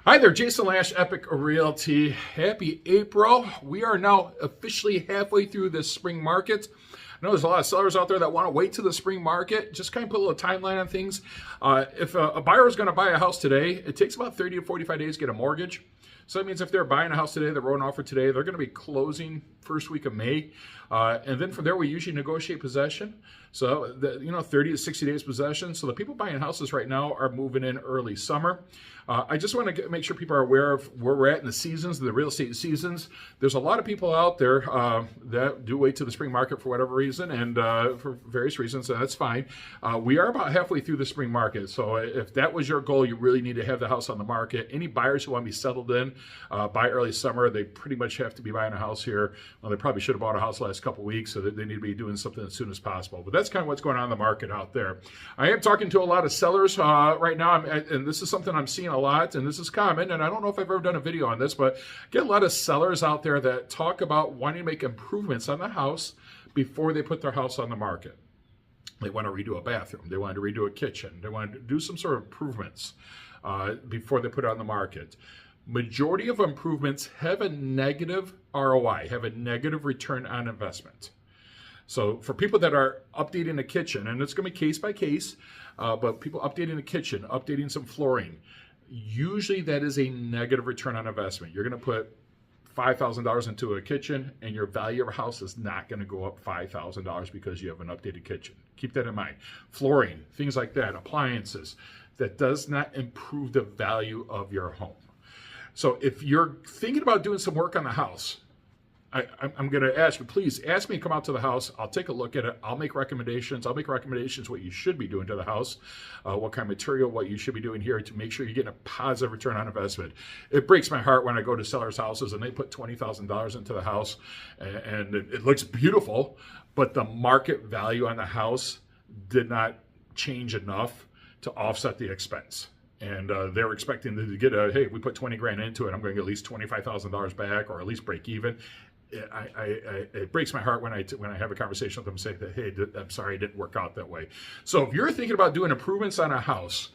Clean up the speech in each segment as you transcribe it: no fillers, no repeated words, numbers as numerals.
Hi there, Jason Lash, Epique Realty. Happy April. We are now officially halfway through this spring market. I know there's a lot of sellers out there that want to wait to the spring market. Just kind of put a little timeline on things. If a buyer is going to buy a house today, it takes about 30 to 45 days to get a mortgage. So that means if they're buying a house today, they're rolling offer today, they're going to be closing first week of May. And then from there, we usually negotiate possession. So, 30 to 60 days possession. So the people buying houses right now are moving in early summer. I just want to make sure people are aware of where we're at in the seasons, the real estate seasons. There's a lot of people out there that do wait to the spring market for whatever reason and for various reasons, and that's fine. We are about halfway through the spring market. So if that was your goal, you really need to have the house on the market. Any buyers who want to be settled in by early summer, they pretty much have to be buying a house here. Well, they probably should have bought a house the last couple of weeks, so that they need to be doing something as soon as possible. But that's kind of what's going on in the market out there. I am talking to a lot of sellers right now, and this is something I'm seeing a lot, and this is common, and I don't know if I've ever done a video on this, but I get a lot of sellers out there that talk about wanting to make improvements on the house before they put their house on the market. They want to redo a bathroom, they want to redo a kitchen, they want to do some sort of improvements before they put it on the market. Majority of improvements have a negative ROI, have a negative return on investment. So for people that are updating the kitchen, and it's going to be case by case, but people updating the kitchen, updating some flooring, usually that is a negative return on investment. You're going to put $5,000 into a kitchen, and your value of a house is not going to go up $5,000 because you have an updated kitchen. Keep that in mind. Flooring, things like that, appliances, that does not improve the value of your home. So if you're thinking about doing some work on the house, I'm going to ask you, please ask me to come out to the house. I'll take a look at it. I'll make recommendations. I'll make recommendations what you should be doing to the house, what kind of material, what you should be doing here to make sure you're getting a positive return on investment. It breaks my heart when I go to sellers' houses and they put $20,000 into the house and it looks beautiful, but the market value on the house did not change enough to offset the expense. And they're expecting to get hey, we put 20 grand into it, I'm going to get at least $25,000 back or at least break even. It breaks my heart when I have a conversation with them and say that, hey, I'm sorry, it didn't work out that way. So if you're thinking about doing improvements on a house,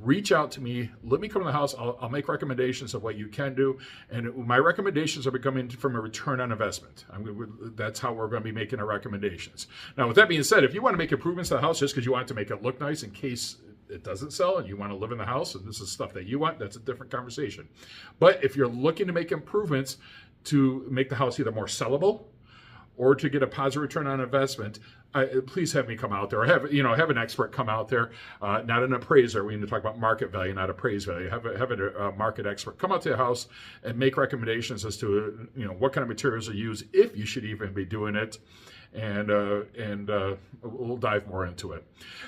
reach out to me. Let me come to the house. I'll make recommendations of what you can do. And my recommendations are becoming from a return on investment. That's how we're going to be making our recommendations. Now, with that being said, if you want to make improvements to the house just because you want it to make it look nice in case it doesn't sell and you want to live in the house and this is stuff that you want, that's a different conversation. But if you're looking to make improvements to make the house either more sellable or to get a positive return on investment, please have me come out there, or have an expert come out there, not an appraiser. We need to talk about market value, not appraised value. Have a market expert come out to the house and make recommendations as to what kind of materials are used, if you should even be doing it, and we'll dive more into it.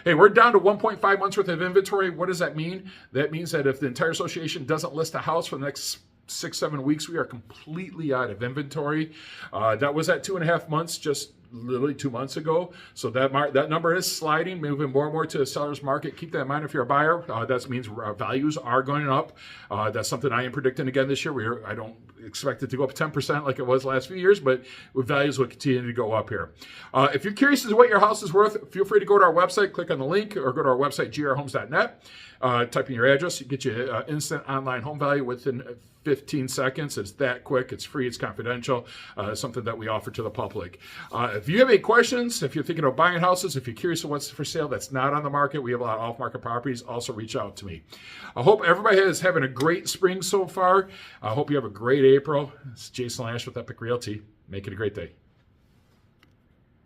Hey, we're down to 1.5 months worth of inventory. What does that mean? That means that if the entire association doesn't list a house for the next 6-7 weeks, we are completely out of inventory. That was at 2.5 months, just literally 2 months ago. So that number is sliding, moving more and more to the seller's market. Keep that in mind if you're a buyer. That means values are going up. That's something I am predicting again this year. I don't expect it to go up 10% like it was the last few years, but values will continue to go up here. If you're curious as to what your house is worth, feel free to go to our website, click on the link, or go to our website, grhomes.net. Type in your address, you get you instant online home value within 15 seconds. It's that quick. It's free. It's confidential. Something that we offer to the public. If you have any questions, if you're thinking of buying houses, if you're curious of what's for sale that's not on the market, we have a lot of off-market properties. Also reach out to me. I hope everybody is having a great spring so far. I hope you have a great April. It's Jason Lash with Epique Realty. Make it a great day.